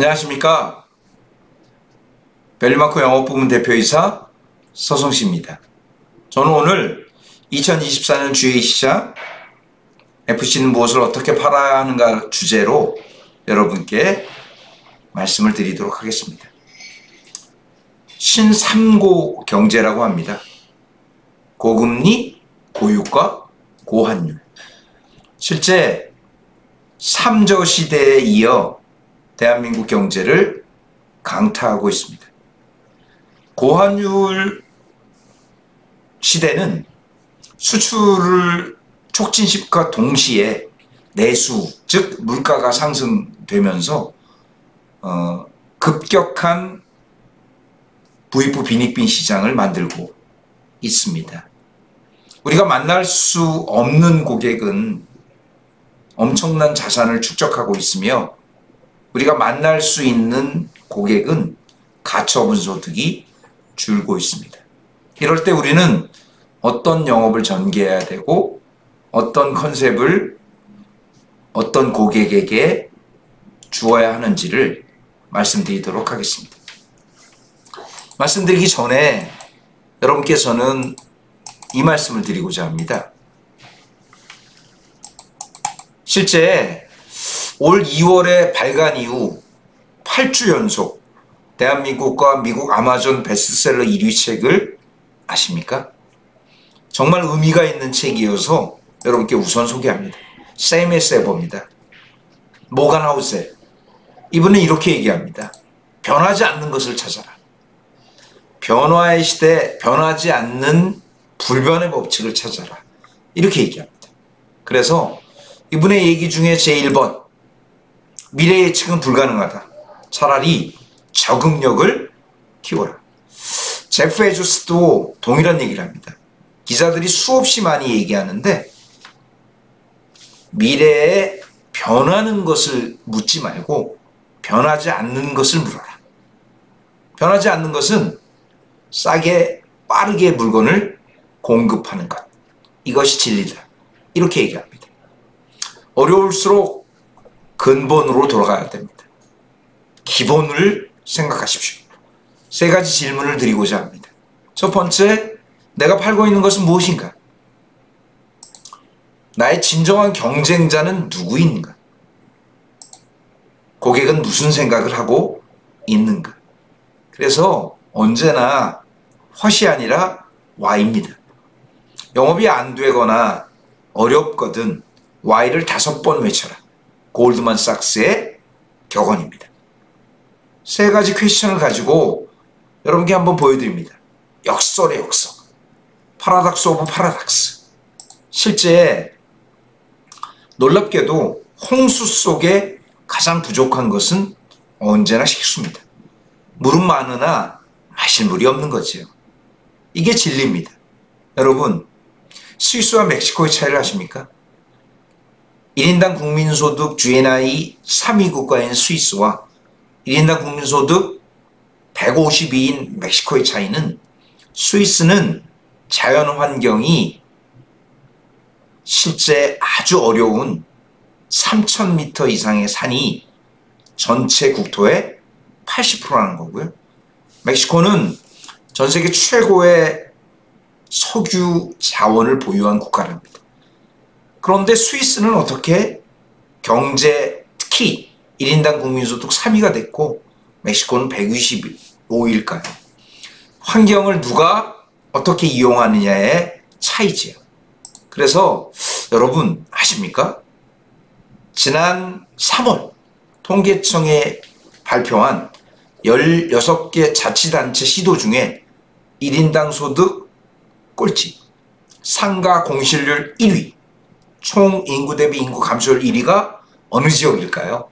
안녕하십니까. 벨리마코 영업부문 대표이사 서성시입니다. 저는 오늘 2024년 주식시장 FC는 무엇을 어떻게 팔아야 하는가 주제로 여러분께 말씀을 드리도록 하겠습니다. 신삼고 경제라고 합니다. 고금리, 고유가, 고환율. 실제 3저 시대에 이어 대한민국 경제를 강타하고 있습니다. 고환율 시대는 수출을 촉진시켜 동시에 내수, 즉 물가가 상승되면서 급격한 부익부 빈익빈 시장을 만들고 있습니다. 우리가 만날 수 없는 고객은 엄청난 자산을 축적하고 있으며 우리가 만날 수 있는 고객은 가처분 소득이 줄고 있습니다. 이럴 때 우리는 어떤 영업을 전개해야 되고 어떤 컨셉을 어떤 고객에게 주어야 하는지를 말씀드리도록 하겠습니다. 말씀드리기 전에 여러분께서는 이 말씀을 드리고자 합니다. 실제 올 2월에 발간 이후 8주 연속 대한민국과 미국 아마존 베스트셀러 1위 책을 아십니까? 정말 의미가 있는 책이어서 여러분께 우선 소개합니다. 세이메 세버입니다. 모간 하우세. 이분은 이렇게 얘기합니다. 변하지 않는 것을 찾아라. 변화의 시대, 변하지 않는 불변의 법칙을 찾아라. 이렇게 얘기합니다. 그래서 이분의 얘기 중에 제1번, 미래 예측은 불가능하다. 차라리 적응력을 키워라. 제프 베조스도 동일한 얘기를 합니다. 기자들이 수없이 많이 얘기하는데 미래에 변하는 것을 묻지 말고 변하지 않는 것을 물어라. 변하지 않는 것은 싸게 빠르게 물건을 공급하는 것. 이것이 진리다. 이렇게 얘기합니다. 어려울수록 근본으로 돌아가야 됩니다. 기본을 생각하십시오. 세 가지 질문을 드리고자 합니다. 첫 번째, 내가 팔고 있는 것은 무엇인가? 나의 진정한 경쟁자는 누구인가? 고객은 무슨 생각을 하고 있는가? 그래서 언제나 헛이 아니라 Y입니다. 영업이 안 되거나 어렵거든 Y를 5번 외쳐라. 골드만삭스의 격언입니다. 세 가지 퀘스천을 가지고 여러분께 한번 보여드립니다. 역설의 역설. 파라닥스 오브 파라닥스. 실제 놀랍게도 홍수 속에 가장 부족한 것은 언제나 식수입니다. 물은 많으나 마실 물이 없는 거지요. 이게 진리입니다. 여러분, 스위스와 멕시코의 차이를 아십니까? 1인당 국민소득 GNI 3위 국가인 스위스와 1인당 국민소득 152인 멕시코의 차이는 스위스는 자연환경이 실제 아주 어려운 3,000m 이상의 산이 전체 국토의 80%라는 거고요. 멕시코는 전 세계 최고의 석유 자원을 보유한 국가랍니다. 그런데 스위스는 어떻게 경제, 특히 1인당 국민소득 3위가 됐고 멕시코는 125위일까요? 환경을 누가 어떻게 이용하느냐의 차이지요. 그래서 여러분 아십니까? 지난 3월 통계청에 발표한 16개 자치단체 시도 중에 1인당 소득 꼴찌, 상가 공실률 1위, 총 인구 대비 인구 감소율 1위가 어느 지역일까요?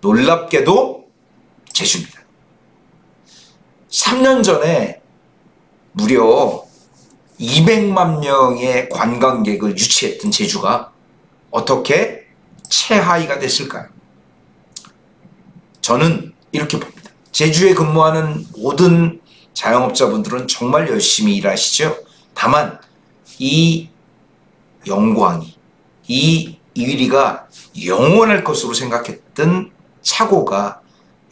놀랍게도 제주입니다. 3년 전에 무려 200만 명의 관광객을 유치했던 제주가 어떻게 최하위가 됐을까요? 저는 이렇게 봅니다. 제주에 근무하는 모든 자영업자분들은 정말 열심히 일하시죠. 다만 이 영광이, 이 1위가 영원할 것으로 생각했던 착오가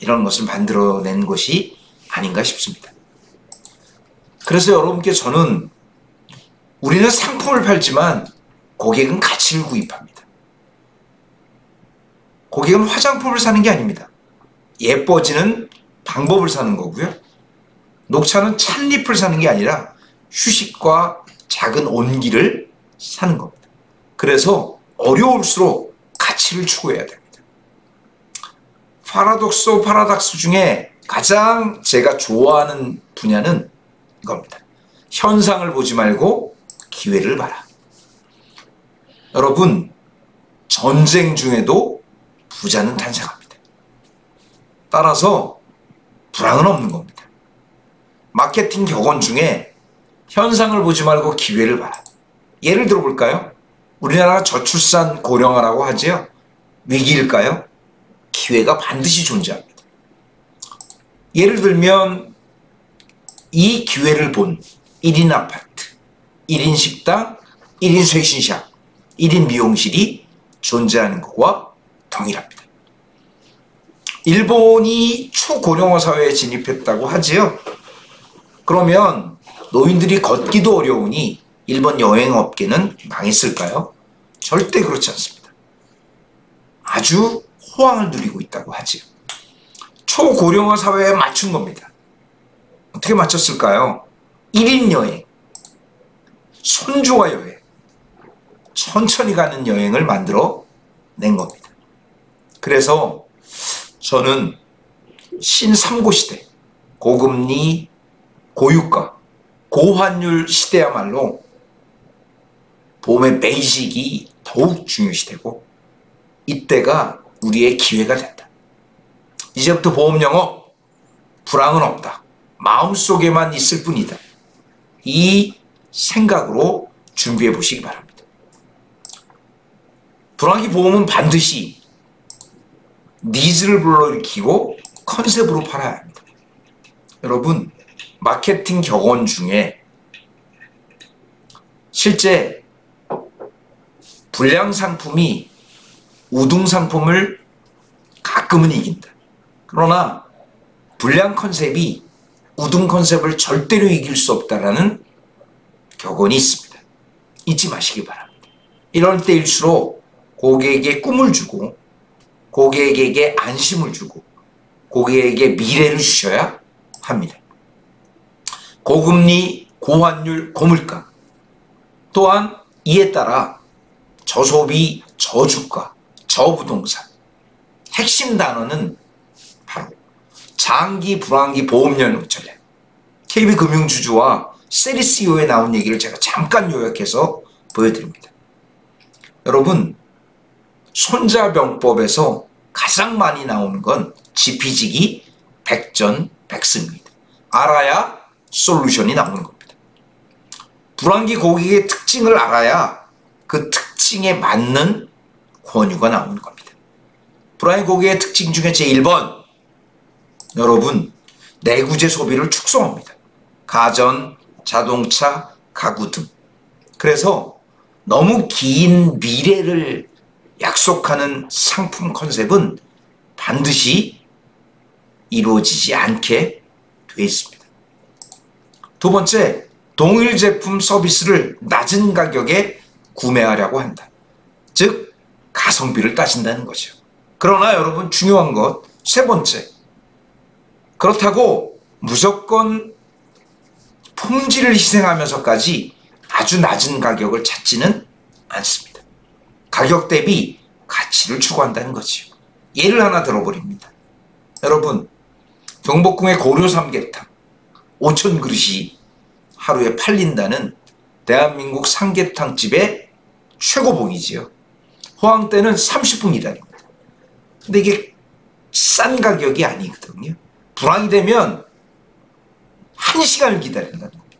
이런 것을 만들어낸 것이 아닌가 싶습니다. 그래서 여러분께 저는 우리는 상품을 팔지만 고객은 가치를 구입합니다. 고객은 화장품을 사는 게 아닙니다. 예뻐지는 방법을 사는 거고요. 녹차는 찻잎을 사는 게 아니라 휴식과 작은 온기를 사는 겁니다. 그래서 어려울수록 가치를 추구해야 됩니다. 파라독스 오브 파라닥스 중에 가장 제가 좋아하는 분야는 이겁니다. 현상을 보지 말고 기회를 봐라. 여러분, 전쟁 중에도 부자는 탄생합니다. 따라서 불황은 없는 겁니다. 마케팅 격언 중에 현상을 보지 말고 기회를 봐라. 예를 들어볼까요? 우리나라가 저출산 고령화라고 하지요. 위기일까요? 기회가 반드시 존재합니다. 예를 들면 이 기회를 본 1인 아파트, 1인 식당, 1인 쇄신샵, 1인 미용실이 존재하는 것과 동일합니다. 일본이 초고령화 사회에 진입했다고 하지요. 그러면 노인들이 걷기도 어려우니 일본 여행업계는 망했을까요? 절대 그렇지 않습니다. 아주 호황을 누리고 있다고 하지요. 초고령화 사회에 맞춘 겁니다. 어떻게 맞췄을까요? 1인 여행, 손주와 여행, 천천히 가는 여행을 만들어 낸 겁니다. 그래서 저는 신3고 시대, 고금리, 고유가, 고환율 시대야말로 보험의 베이직이 더욱 중요시되고 이때가 우리의 기회가 된다. 이제부터 보험 영업, 불황은 없다. 마음속에만 있을 뿐이다. 이 생각으로 준비해 보시기 바랍니다. 불황기 보험은 반드시 니즈를 불러일으키고 컨셉으로 팔아야 합니다. 여러분, 마케팅 격언 중에 실제 불량 상품이 우등 상품을 가끔은 이긴다. 그러나 불량 컨셉이 우등 컨셉을 절대로 이길 수 없다라는 격언이 있습니다. 잊지 마시기 바랍니다. 이럴 때일수록 고객에게 꿈을 주고 고객에게 안심을 주고 고객에게 미래를 주셔야 합니다. 고금리, 고환율, 고물가 또한 이에 따라 저소비, 저주가, 저부동산 핵심 단어는 바로 장기 불황기 보험연금 전략. KB금융주주와 세리 CEO에 나온 얘기를 제가 잠깐 요약해서 보여드립니다. 여러분, 손자병법에서 가장 많이 나오는 건 지피지기 백전백승입니다. 알아야 솔루션이 나오는 겁니다. 불황기 고객의 특징을 알아야 그 특징에 맞는 권유가 나오는 겁니다. 불황기 고객의 특징 중에 제1번, 여러분, 내구재 소비를 축소합니다. 가전, 자동차, 가구 등. 그래서 너무 긴 미래를 약속하는 상품 컨셉은 반드시 이루어지지 않게 되어 있습니다. 두 번째, 동일 제품 서비스를 낮은 가격에 구매하려고 한다. 즉, 가성비를 따진다는 거죠. 그러나 여러분, 중요한 것, 세 번째, 그렇다고 무조건 품질을 희생하면서까지 아주 낮은 가격을 찾지는 않습니다. 가격 대비 가치를 추구한다는 거지요. 예를 하나 들어버립니다. 여러분, 경복궁의 고려 삼계탕 5천 그릇이 하루에 팔린다는 대한민국 삼계탕집의 최고봉이지요. 호황 때는 30분 기다립니다. 근데 이게 싼 가격이 아니거든요. 불황이 되면 1시간을 기다린다는 겁니다.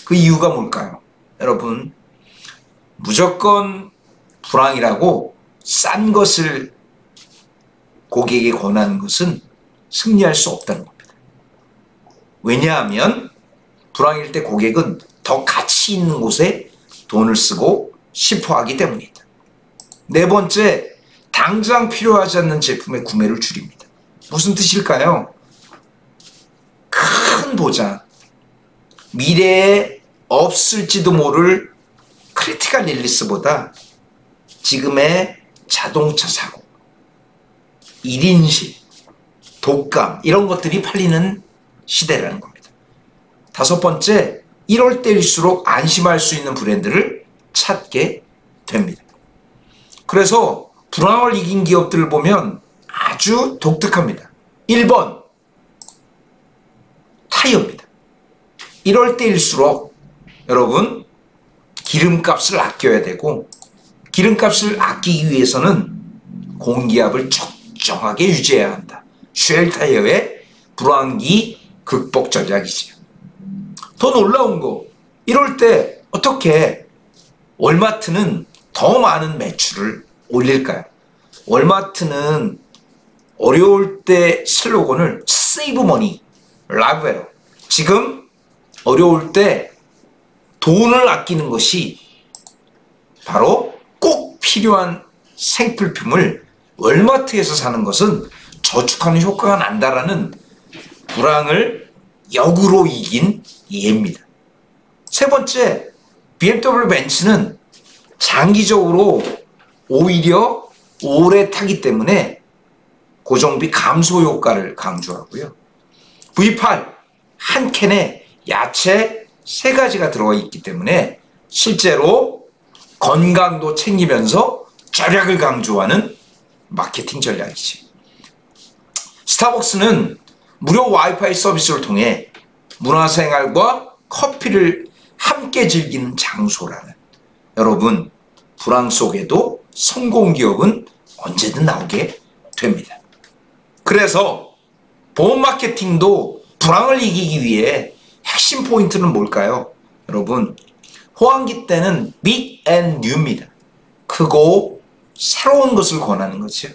그 이유가 뭘까요? 여러분, 무조건 불황이라고 싼 것을 고객에게 권하는 것은 승리할 수 없다는 겁니다. 왜냐하면 불황일 때 고객은 더 가치 있는 곳에 돈을 쓰고 싶어 하기 때문이다. 네 번째, 당장 필요하지 않는 제품의 구매를 줄입니다. 무슨 뜻일까요? 큰 보장, 미래에 없을지도 모를 크리티컬 일리스보다 지금의 자동차 사고, 1인실, 독감 이런 것들이 팔리는 시대라는 겁니다. 다섯 번째, 이럴 때일수록 안심할 수 있는 브랜드를 찾게 됩니다. 그래서 불황을 이긴 기업들을 보면 아주 독특합니다. 1번, 타이어입니다. 이럴 때일수록 여러분 기름값을 아껴야 되고, 기름값을 아끼기 위해서는 공기압을 적정하게 유지해야 한다. 쉘 타이어의 불황기 극복 전략이지요. 더 놀라운 거, 이럴 때 어떻게 월마트는 더 많은 매출을 올릴까요? 월마트는 어려울 때 슬로건을 Save Money, Live Well, 지금 어려울 때 돈을 아끼는 것이 바로 꼭 필요한 생필품을 월마트에서 사는 것은 저축하는 효과가 난다라는 불황을 역으로 이긴 예입니다. 세 번째, BMW 벤츠는 장기적으로 오히려 오래 타기 때문에 고정비 감소 효과를 강조하고요. V8 한 캔에 야채 3가지가 들어가 있기 때문에 실제로 건강도 챙기면서 절약을 강조하는 마케팅 전략이지. 스타벅스는 무료 와이파이 서비스를 통해 문화생활과 커피를 함께 즐기는 장소라는, 여러분 불황 속에도 성공 기업은 언제든 나오게 됩니다. 그래서 보험 마케팅도 불황을 이기기 위해 핵심 포인트는 뭘까요? 여러분, 호황기 때는 빅 앤 뉴입니다. 크고 새로운 것을 권하는 거죠.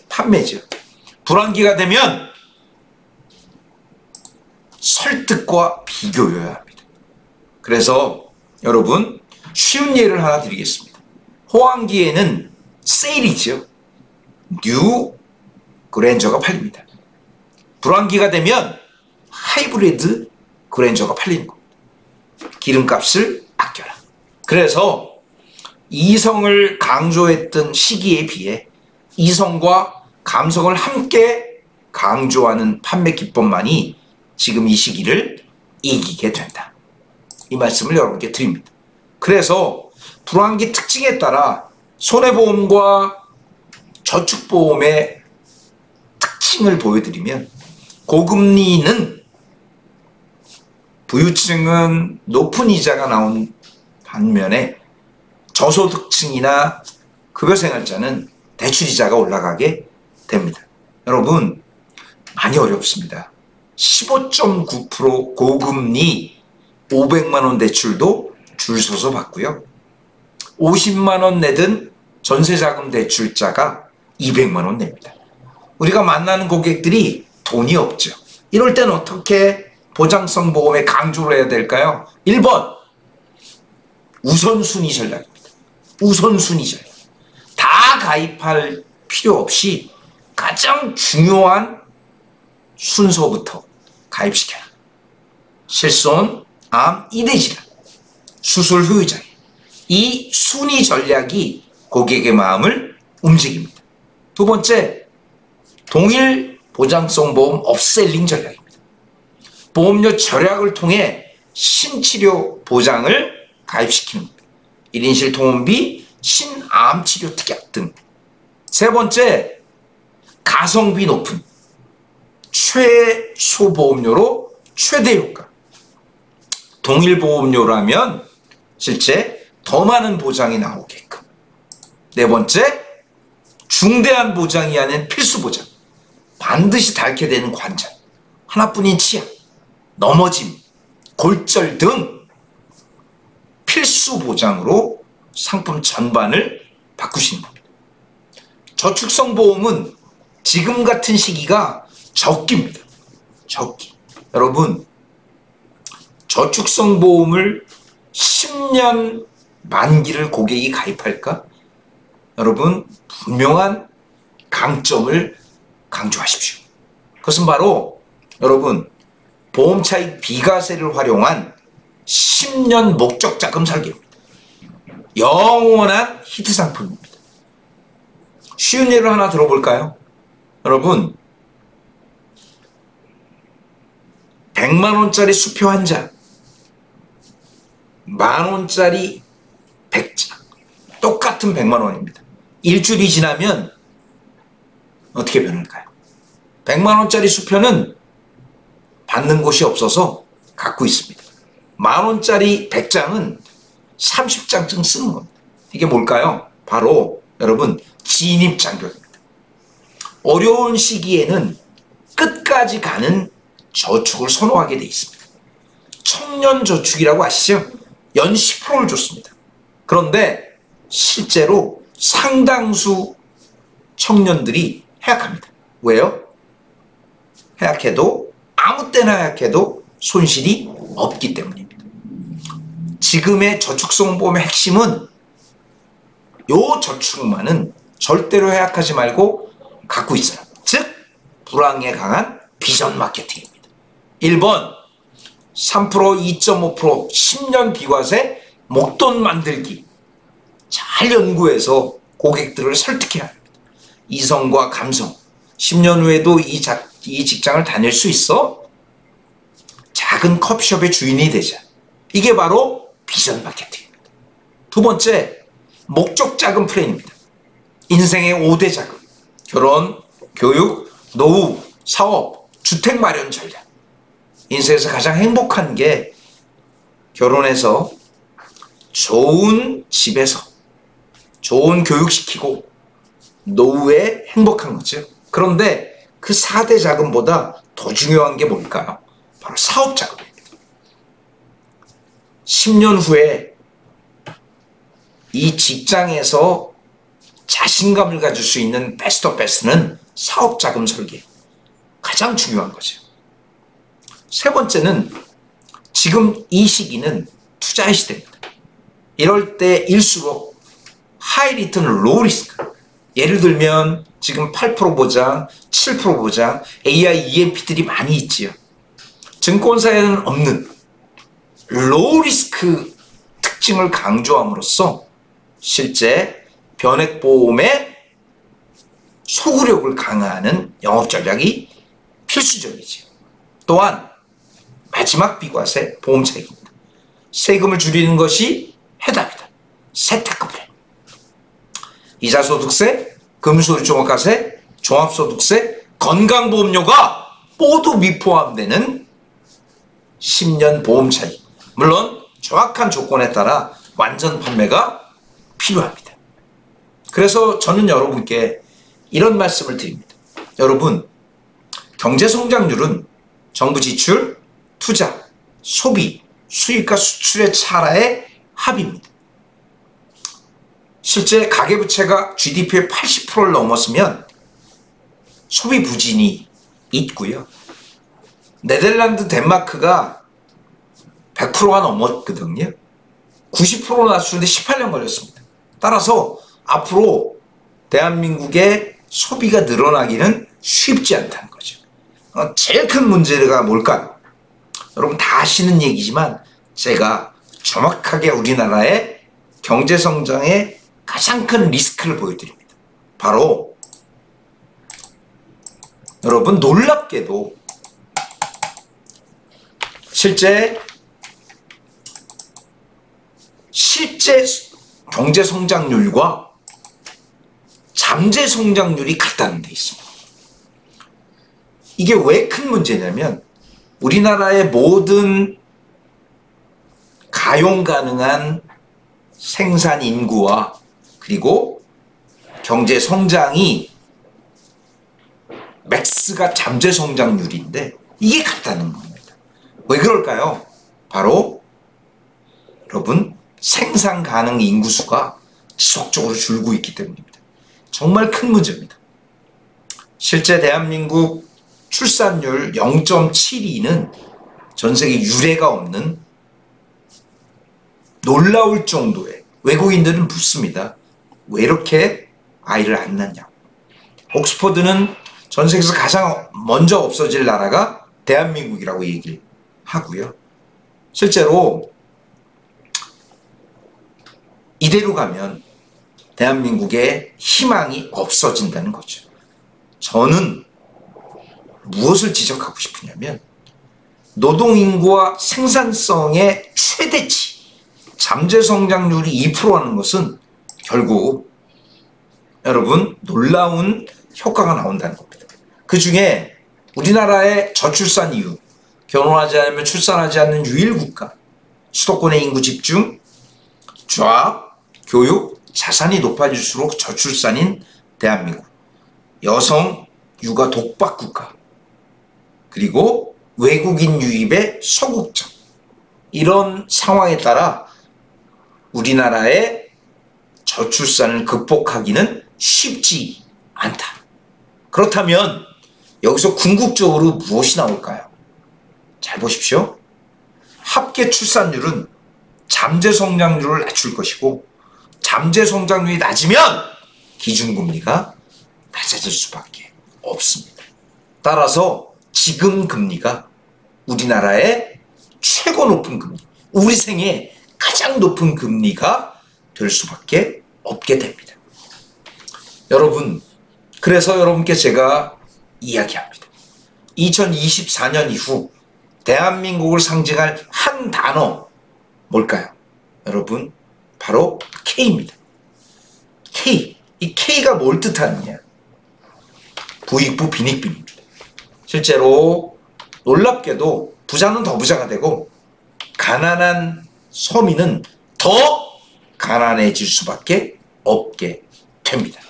판매죠. 불황기가 되면 설득과 비교여야 합니다. 그래서 여러분 쉬운 예를 하나 드리겠습니다. 호황기에는 세일이죠. 뉴 그랜저가 팔립니다. 불황기가 되면 하이브리드 그랜저가 팔리는 겁니다. 기름값을 아껴라. 그래서 이성을 강조했던 시기에 비해 이성과 감성을 함께 강조하는 판매 기법만이 지금 이 시기를 이기게 된다. 이 말씀을 여러분께 드립니다. 그래서 불황기 특징에 따라 손해보험과 저축보험의 특징을 보여드리면, 고금리는 부유층은 높은 이자가 나온 반면에 저소득층이나 급여생활자는 대출이자가 올라가게 됩니다. 여러분 많이 어렵습니다. 15.9% 고금리 500만원 대출도 줄 서서 받고요. 50만원 내든 전세자금 대출자가 200만원 냅니다. 우리가 만나는 고객들이 돈이 없죠. 이럴 때는 어떻게 보장성 보험에 강조를 해야 될까요? 1번, 우선순위 전략입니다. 우선순위 전략. 다 가입할 필요 없이 가장 중요한 순서부터 가입시켜라. 실손, 암, 이대질환, 수술 후유 장애. 이 순위 전략이 고객의 마음을 움직입니다. 두 번째, 동일 보장성 보험 업셀링 전략입니다. 보험료 절약을 통해 신치료 보장을 가입시키는 겁니다. 1인실 통원비, 신암치료 특약 등. 세 번째, 가성비 높은 최소 보험료로 최대 효과. 동일 보험료라면 실제 더 많은 보장이 나오게끔. 네 번째, 중대한 보장이 아닌 필수 보장. 반드시 닳게 되는 관절, 하나뿐인 치아, 넘어짐, 골절 등 필수 보장으로 상품 전반을 바꾸시는 겁니다. 저축성 보험은 지금 같은 시기가 적기입니다. 적기. 여러분, 저축성 보험을 10년 만기를 고객이 가입할까? 여러분, 분명한 강점을 강조하십시오. 그것은 바로 여러분 보험차익 비과세를 활용한 10년 목적 자금 설계입니다. 영원한 히트 상품입니다. 쉬운 예를 하나 들어볼까요? 여러분 100만원짜리 수표 한 장, 만원짜리 100장, 똑같은 100만원입니다. 일주일이 지나면 어떻게 변할까요? 100만원짜리 수표는 받는 곳이 없어서 갖고 있습니다. 만원짜리 100장은 30장쯤 쓰는 겁니다. 이게 뭘까요? 바로 여러분 진입장벽입니다. 어려운 시기에는 끝까지 가는 저축을 선호하게 돼 있습니다. 청년저축이라고 아시죠? 연 10%를 줬습니다. 그런데 실제로 상당수 청년들이 해약합니다. 왜요? 해약해도 아무 때나 해약해도 손실이 없기 때문입니다. 지금의 저축성 보험의 핵심은 요 저축만은 절대로 해약하지 말고 갖고 있어라. 즉 불황에 강한 비전 마케팅입니다. 1번 3%, 2.5%, 10년 비과세 목돈 만들기. 잘 연구해서 고객들을 설득해야 합니다. 이성과 감성. 10년 후에도 이 직장을 다닐 수 있어? 작은 커피숍의 주인이 되자. 이게 바로 비전 마케팅입니다. 두 번째, 목적 자금 플랜입니다. 인생의 5대 자금. 결혼, 교육, 노후, 사업, 주택 마련 전략. 인생에서 가장 행복한 게 결혼해서 좋은 집에서 좋은 교육시키고 노후에 행복한 거죠. 그런데 그 4대 자금보다 더 중요한 게 뭘까요? 바로 사업 자금입니다. 10년 후에 이 직장에서 자신감을 가질 수 있는 베스트 오브 베스트는 사업 자금 설계. 가장 중요한 거죠. 세 번째는 지금 이 시기는 투자의 시대입니다. 이럴 때일수록 하이 리턴 로우 리스크. 예를 들면 지금 8% 보장, 7% 보장, AI, EMP들이 많이 있지요. 증권사에는 없는 로우 리스크 특징을 강조함으로써 실제 변액보험의 소구력을 강화하는 영업 전략이 필수적이지요. 또한 마지막 비과세 보험차익입니다. 세금을 줄이는 것이 해답이다. 세테크 플랜. 이자소득세, 금수종합과세, 종합소득세, 건강보험료가 모두 미포함되는 10년 보험차익. 물론 정확한 조건에 따라 완전 판매가 필요합니다. 그래서 저는 여러분께 이런 말씀을 드립니다. 여러분, 경제성장률은 정부 지출, 투자, 소비, 수입과 수출의 차라의 합입니다. 실제 가계부채가 GDP의 80%를 넘었으면 소비 부진이 있고요. 네덜란드, 덴마크가 100%가 넘었거든요. 90%로 낮추는데 18년 걸렸습니다. 따라서 앞으로 대한민국의 소비가 늘어나기는 쉽지 않다는 거죠. 제일 큰 문제가 뭘까요? 여러분 다 아시는 얘기지만 제가 정확하게 우리나라의 경제성장의 가장 큰 리스크를 보여드립니다. 바로 여러분 놀랍게도 실제 경제성장률과 잠재성장률이 같다는 데 있습니다. 이게 왜 큰 문제냐면 우리나라의 모든 가용 가능한 생산 인구와 그리고 경제 성장이 맥스가 잠재 성장률인데 이게 같다는 겁니다. 왜 그럴까요? 바로 여러분 생산 가능 인구수가 지속적으로 줄고 있기 때문입니다. 정말 큰 문제입니다. 실제 대한민국 출산율 0.72는 전 세계 유례가 없는 놀라울 정도의 외국인들은 묻습니다. 왜 이렇게 아이를 안 낳냐고. 옥스퍼드는 전 세계에서 가장 먼저 없어질 나라가 대한민국이라고 얘기를 하고요. 실제로 이대로 가면 대한민국의 희망이 없어진다는 거죠. 저는 무엇을 지적하고 싶으냐면 노동인구와 생산성의 최대치 잠재성장률이 2%라는 것은 결국 여러분 놀라운 효과가 나온다는 겁니다. 그 중에 우리나라의 저출산 이유, 결혼하지 않으면 출산하지 않는 유일 국가, 수도권의 인구 집중, 좌, 교육, 자산이 높아질수록 저출산인 대한민국, 여성 육아 독박 국가, 그리고 외국인 유입의 소극적, 이런 상황에 따라 우리나라의 저출산을 극복하기는 쉽지 않다. 그렇다면 여기서 궁극적으로 무엇이 나올까요? 잘 보십시오. 합계 출산율은 잠재 성장률을 낮출 것이고 잠재 성장률이 낮으면 기준금리가 낮아질 수밖에 없습니다. 따라서 지금 금리가 우리나라의 최고 높은 금리, 우리 생애 가장 높은 금리가 될 수밖에 없게 됩니다. 여러분, 그래서 여러분께 제가 이야기합니다. 2024년 이후 대한민국을 상징할 한 단어 뭘까요? 여러분, 바로 K입니다. K. 이 K가 뭘 뜻하느냐? 부익부 빈익빈입니다. 실제로 놀랍게도 부자는 더 부자가 되고 가난한 서민은 더 가난해질 수밖에 없게 됩니다.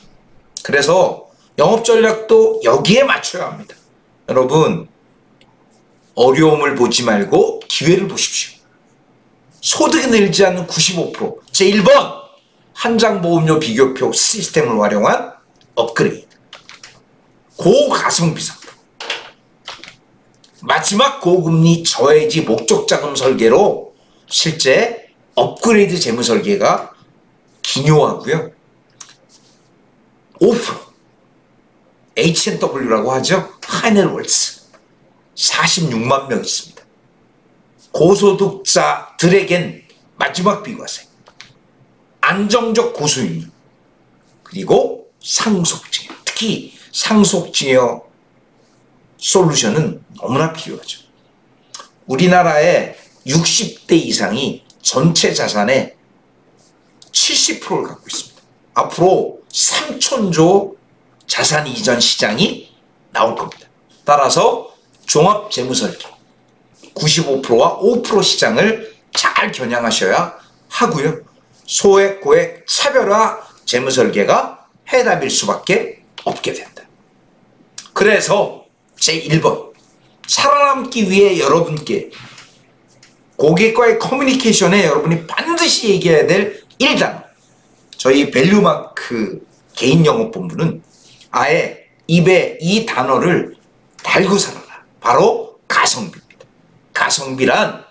그래서 영업전략도 여기에 맞춰야 합니다. 여러분, 어려움을 보지 말고 기회를 보십시오. 소득이 늘지 않는 95%, 제1번 한장보험료 비교표 시스템을 활용한 업그레이드, 고가성비 상품, 마지막 고금리 저해지 목적자금 설계로 실제 업그레이드 재무 설계가 기묘하고요. 5% H&W라고 하죠. 하이넬월츠 46만 명 있습니다. 고소득자들에겐 마지막 비과세, 안정적 고수익률, 그리고 상속증여, 특히 상속증여 솔루션은 너무나 필요하죠. 우리나라의 60대 이상이 전체 자산의 70%를 갖고 있습니다. 앞으로 3천조 자산 이전 시장이 나올 겁니다. 따라서 종합재무설계 95%와 5% 시장을 잘 겨냥하셔야 하고요. 소액, 고액, 차별화 재무설계가 해답일 수밖에 없게 된다. 그래서 제1번, 살아남기 위해 여러분께 고객과의 커뮤니케이션에 여러분이 반드시 얘기해야 될 1단어, 저희 밸류마크 개인 영업본부는 아예 입에 이 단어를 달고 살아라. 바로 가성비입니다. 가성비란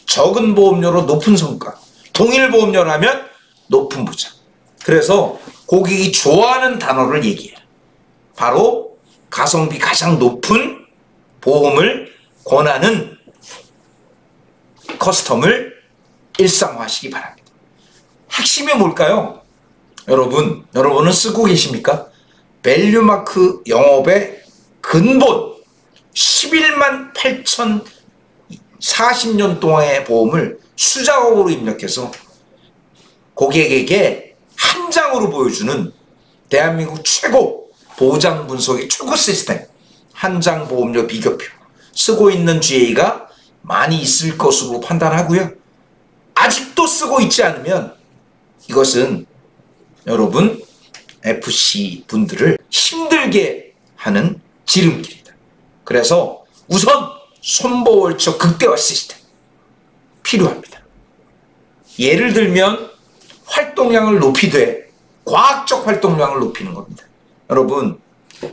적은 보험료로 높은 성과, 동일 보험료라면 높은 보장. 그래서 고객이 좋아하는 단어를 얘기해라. 바로 가성비 가장 높은 보험을 권하는 커스텀을 일상화하시기 바랍니다. 핵심이 뭘까요? 여러분은 쓰고 계십니까? 밸류마크 영업의 근본 11만 8천 40년 동안의 보험을 수작업으로 입력해서 고객에게 한 장으로 보여주는 대한민국 최고 보장 분석의 최고 시스템, 한장 보험료 비교표 쓰고 있는 GA가 많이 있을 것으로 판단하고요. 아직도 쓰고 있지 않으면 이것은 여러분 FC 분들을 힘들게 하는 지름길이다. 그래서 우선 손보월적 극대화 시스템 필요합니다. 예를 들면 활동량을 높이되 과학적 활동량을 높이는 겁니다. 여러분,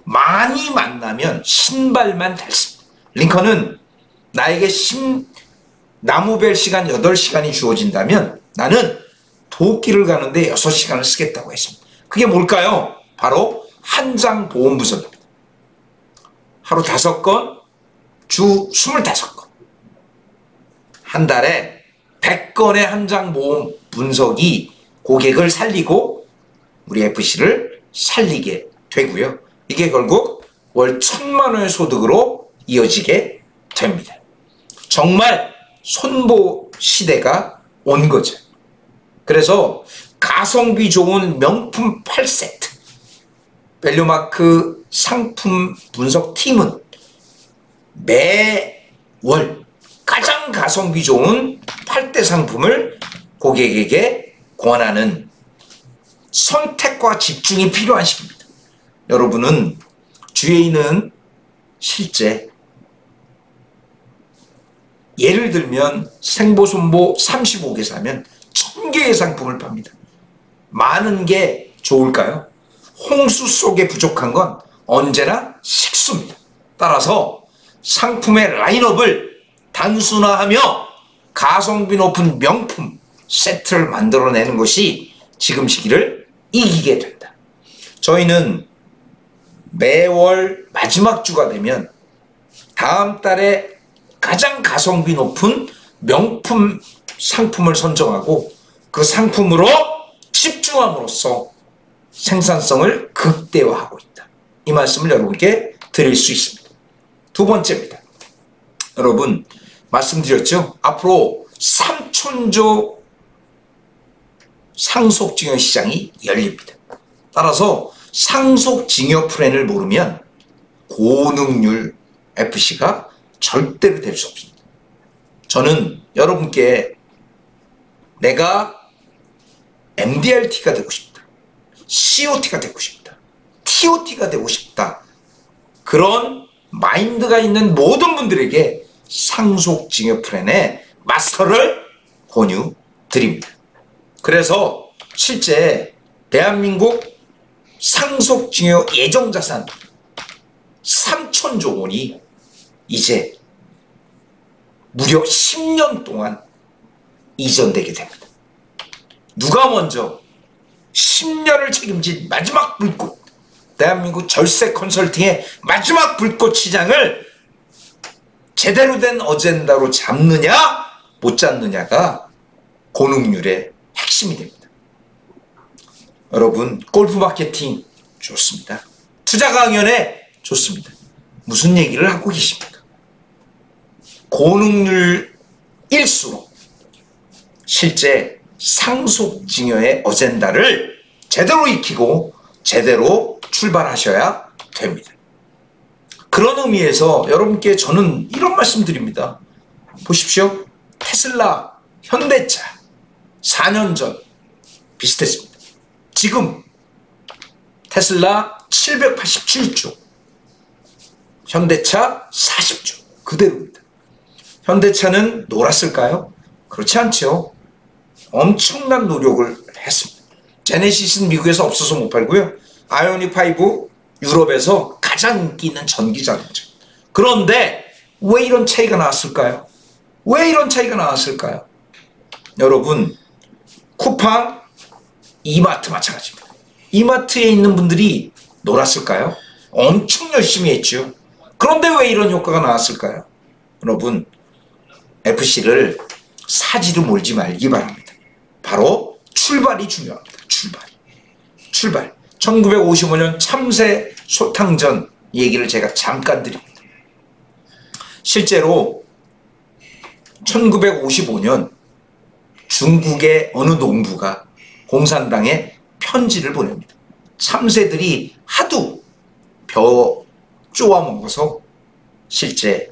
많이 만나면 신발만 닳습니다. 링컨은 나에게 나무벨 시간 8시간이 주어진다면 나는 도끼를 가는데 6시간을 쓰겠다고 했습니다. 그게 뭘까요? 바로 한장 보험 분석입니다. 하루 5건, 주 25건. 한 달에 100건의 한 장 모음 분석이 고객을 살리고 우리 FC를 살리게 되고요. 이게 결국 월 1,000만 원의 소득으로 이어지게 됩니다. 정말 손보 시대가 온 거죠. 그래서 가성비 좋은 명품 8세트 밸류마크 상품 분석팀은 매월 가장 가성비 좋은 8대 상품을 고객에게 권하는 선택과 집중이 필요한 시기입니다. 여러분은 주위에 있는 실제 예를 들면 생보손보 35개 사면 1000개의 상품을 팝니다. 많은 게 좋을까요? 홍수 속에 부족한 건 언제나 식수입니다. 따라서 상품의 라인업을 단순화하며 가성비 높은 명품 세트를 만들어내는 것이 지금 시기를 이기게 된다. 저희는 매월 마지막 주가 되면 다음 달에 가장 가성비 높은 명품 상품을 선정하고 그 상품으로 집중함으로써 생산성을 극대화하고 있다. 이 말씀을 여러분께 드릴 수 있습니다. 두 번째입니다. 여러분 말씀드렸죠? 앞으로 3천조 상속증여 시장이 열립니다. 따라서 상속증여 플랜을 모르면 고능률 FC가 절대로 될 수 없습니다. 저는 여러분께 내가 MDRT가 되고 싶다, COT가 되고 싶다, TOT가 되고 싶다, 그런 마인드가 있는 모든 분들에게 상속증여 플랜의 마스터를 권유드립니다. 그래서 실제 대한민국 상속증여 예정자산 3천조 원이 이제 무려 10년 동안 이전되게 됩니다. 누가 먼저 10년을 책임진 마지막 불꽃, 대한민국 절세 컨설팅의 마지막 불꽃 시장을 제대로 된 어젠다로 잡느냐 못 잡느냐가 고능률의 핵심이 됩니다. 여러분 골프 마케팅 좋습니다. 투자 강연에 좋습니다. 무슨 얘기를 하고 계십니까? 고능률일수록 실제 상속증여의 어젠다를 제대로 익히고 제대로 출발하셔야 됩니다. 그런 의미에서 여러분께 저는 이런 말씀 드립니다. 보십시오. 테슬라, 현대차 4년 전 비슷했습니다. 지금 테슬라 787조, 현대차 40조 그대로입니다. 현대차는 놀았을까요? 그렇지 않죠. 엄청난 노력을 했습니다. 제네시스는 미국에서 없어서 못 팔고요. 아이오닉5 유럽에서 가장 인기 있는 전기자동차. 그런데 왜 이런 차이가 나왔을까요? 왜 이런 차이가 나왔을까요? 여러분 쿠팡, 이마트 마찬가지입니다. 이마트에 있는 분들이 놀았을까요? 엄청 열심히 했죠. 그런데 왜 이런 효과가 나왔을까요? 여러분 FC를 사지로 몰지 말기 바랍니다. 바로 출발이 중요합니다. 출발. 1955년 참새 소탕전 얘기를 제가 잠깐 드립니다. 실제로 1955년 중국의 어느 농부가 공산당에 편지를 보냅니다. 참새들이 하도 벼 쪼아 먹어서 실제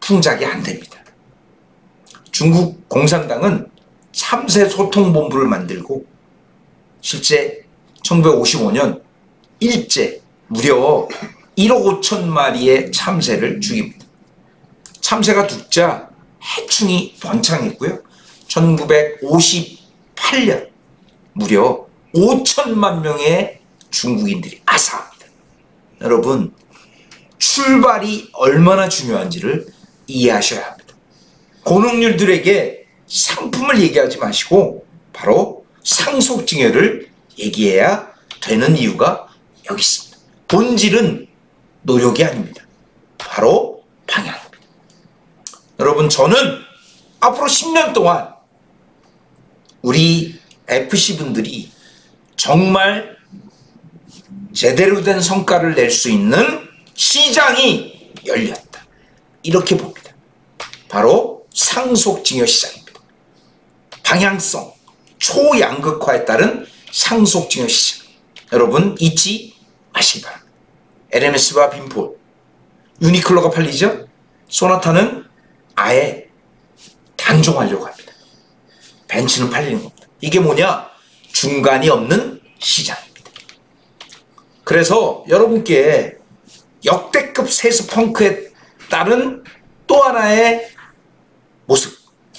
풍작이 안 됩니다. 중국 공산당은 참새 소통본부를 만들고 실제 1955년 일제 무려 1억 5천 마리의 참새를 죽입니다. 참새가 죽자 해충이 번창했고요. 1958년 무려 5천만 명의 중국인들이 아사합니다. 여러분 출발이 얼마나 중요한지를 이해하셔야 합니다. 고능률들에게 상품을 얘기하지 마시고 바로 상속증여를 얘기해야 되는 이유가 여기 있습니다. 본질은 노력이 아닙니다. 바로 방향입니다. 여러분, 저는 앞으로 10년 동안 우리 FC분들이 정말 제대로 된 성과를 낼 수 있는 시장이 열렸다, 이렇게 봅니다. 바로 상속증여 시장입니다. 방향성, 초양극화에 따른 상속증여 시장. 여러분 잊지 마시기 바랍니다. LMS와 빈폴, 유니클로가 팔리죠? 소나타는 아예 단종하려고 합니다. 벤츠는 팔리는 겁니다. 이게 뭐냐? 중간이 없는 시장입니다. 그래서 여러분께 역대급 세수 펑크에 따른 또 하나의 모습,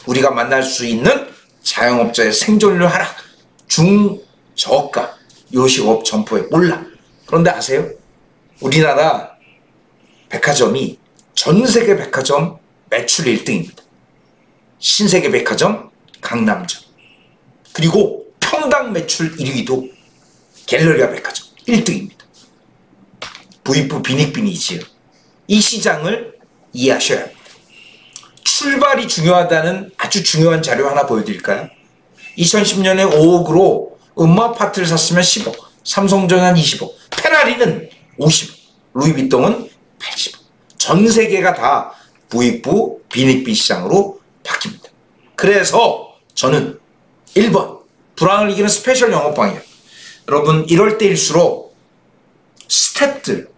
우리가 만날 수 있는 자영업자의 생존율 하락, 중저가 요식업 점포의 몰락. 그런데 아세요? 우리나라 백화점이 전세계 백화점 매출 1등입니다. 신세계 백화점 강남점, 그리고 평당 매출 1위도 갤러리아 백화점 1등입니다. 부익부 빈익빈이지요. 이 시장을 이해하셔야 합니다. 출발이 중요하다는 아주 중요한 자료 하나 보여드릴까요? 2010년에 5억으로 음마아파트를 샀으면 10억, 삼성전자는 20억, 페라리는 50억, 루이비통은 80억. 전 세계가 다 부익부 빈익빈 시장으로 바뀝니다. 그래서 저는 1번, 불황을 이기는 스페셜 영업 방향. 여러분, 이럴 때일수록 스태프들,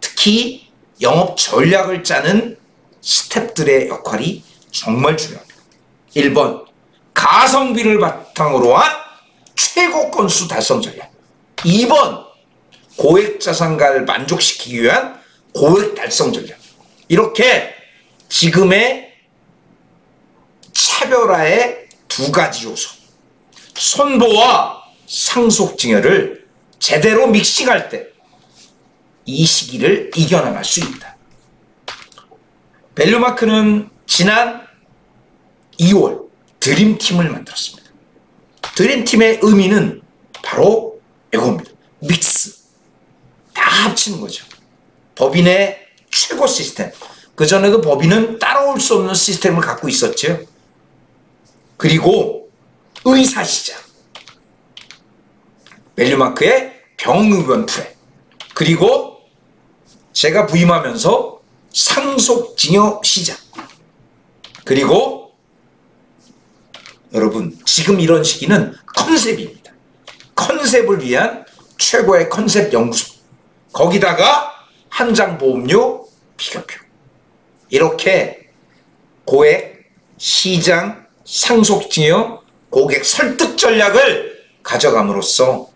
특히 영업 전략을 짜는 스태프들의 역할이 정말 중요합니다. 1번, 가성비를 바탕으로 한 최고 건수 달성 전략. 2번, 고액 자산가를 만족시키기 위한 고액 달성 전략. 이렇게 지금의 차별화의 두 가지 요소, 손보와 상속증여를 제대로 믹싱할 때 이 시기를 이겨나갈 수 있다. 밸류마크는 지난 2월 드림팀을 만들었습니다. 드림팀의 의미는 바로 이겁니다. 믹스, 다 합치는 거죠. 법인의 최고 시스템, 그전에도 법인은 따라올 수 없는 시스템을 갖고 있었죠. 그리고 의사시장, 밸류마크의 병의원 프레, 그리고 제가 부임하면서 상속증여 시장, 그리고 여러분 지금 이런 시기는 컨셉입니다. 컨셉을 위한 최고의 컨셉 연구소, 거기다가 한장보험료 비교표, 이렇게 고액 시장 상속증여 고객 설득 전략을 가져감으로써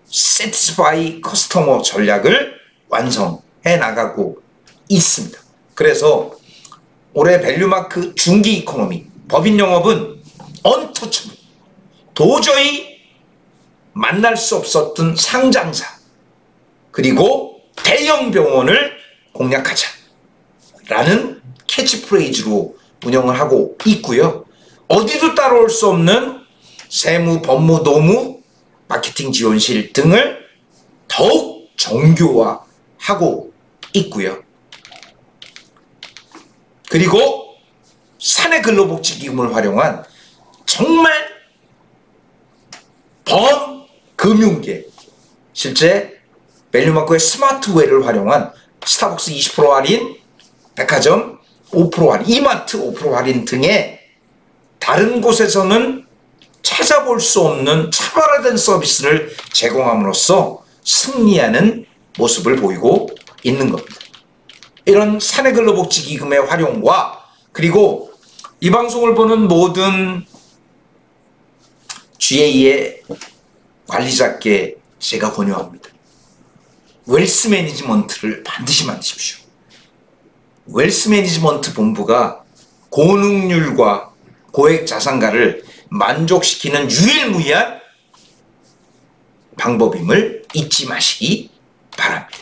세티스파이 커스터머 전략을 완성해 나가고 있습니다. 그래서 올해 밸류마크 중기 이코노미 법인 영업은 언터처블, 도저히 만날 수 없었던 상장사, 그리고 대형 병원을 공략하자라는 캐치프레이즈로 운영을 하고 있고요. 어디도 따라올 수 없는 세무, 법무, 노무, 마케팅 지원실 등을 더욱 정교화하고 있고요. 그리고 사내 근로복지기금을 활용한 정말 범금융계, 실제 밸류마크의 스마트웨어를 활용한 스타벅스 20% 할인, 백화점 5% 할인, 이마트 5% 할인 등의 다른 곳에서는 찾아볼 수 없는 차별화된 서비스를 제공함으로써 승리하는 모습을 보이고 있는 겁니다. 이런 사내근로복지기금의 활용과, 그리고 이 방송을 보는 모든 GA의 관리자께 제가 권유합니다. 웰스 매니지먼트를 반드시 만드십시오. 웰스 매니지먼트 본부가 고능률과 고액 자산가를 만족시키는 유일무이한 방법임을 잊지 마시기 바랍니다.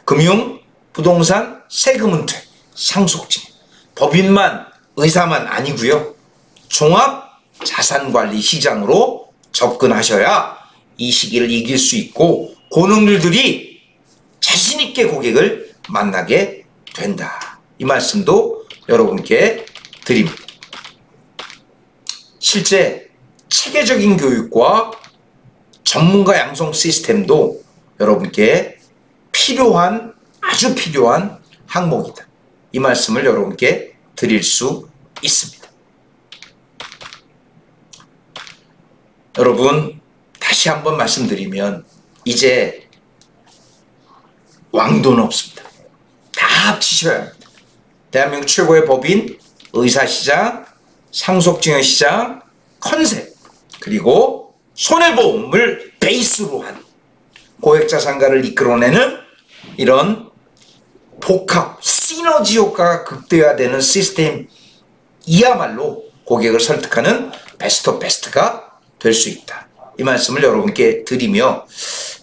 금융, 부동산, 세금 은퇴, 상속증여, 법인만, 의사만 아니고요. 종합 자산관리 시장으로 접근하셔야 이 시기를 이길 수 있고 고능률들이 자신있게 고객을 만나게 된다. 이 말씀도 여러분께 드립니다. 실제 체계적인 교육과 전문가 양성 시스템도 여러분께 필요한, 아주 필요한 항목이다. 이 말씀을 여러분께 드릴 수 있습니다. 여러분, 다시 한번 말씀드리면 이제 왕도는 없습니다. 다 합치셔야 합니다. 대한민국 최고의 법인, 의사시장, 상속증여시장, 컨셉, 그리고 손해보험을 베이스로 한 고액자산가를 이끌어내는 이런 복합, 시너지 효과가 극대화되는 시스템이야말로 고객을 설득하는 베스트 오브 베스트가 될 수 있다. 이 말씀을 여러분께 드리며,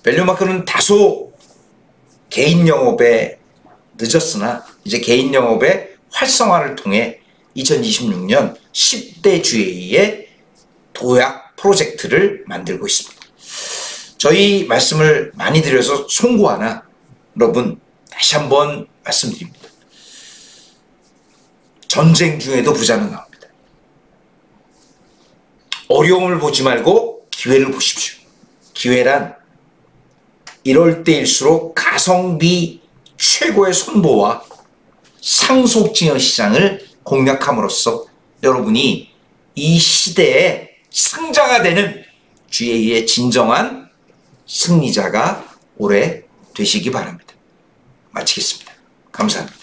밸류마크는 다소 개인 영업에 늦었으나 이제 개인 영업의 활성화를 통해 2026년 10대 GA의 도약 프로젝트를 만들고 있습니다. 저희 말씀을 많이 드려서 송구하나 여러분 다시 한번 말씀드립니다. 전쟁 중에도 부자는 나옵니다. 어려움을 보지 말고 기회를 보십시오. 기회란 이럴 때일수록 가성비 최고의 손보와 상속증여 시장을 공략함으로써 여러분이 이 시대의 승자가 되는 GA의 진정한 승리자가 올해 되시기 바랍니다. 마치겠습니다. 감사합니다.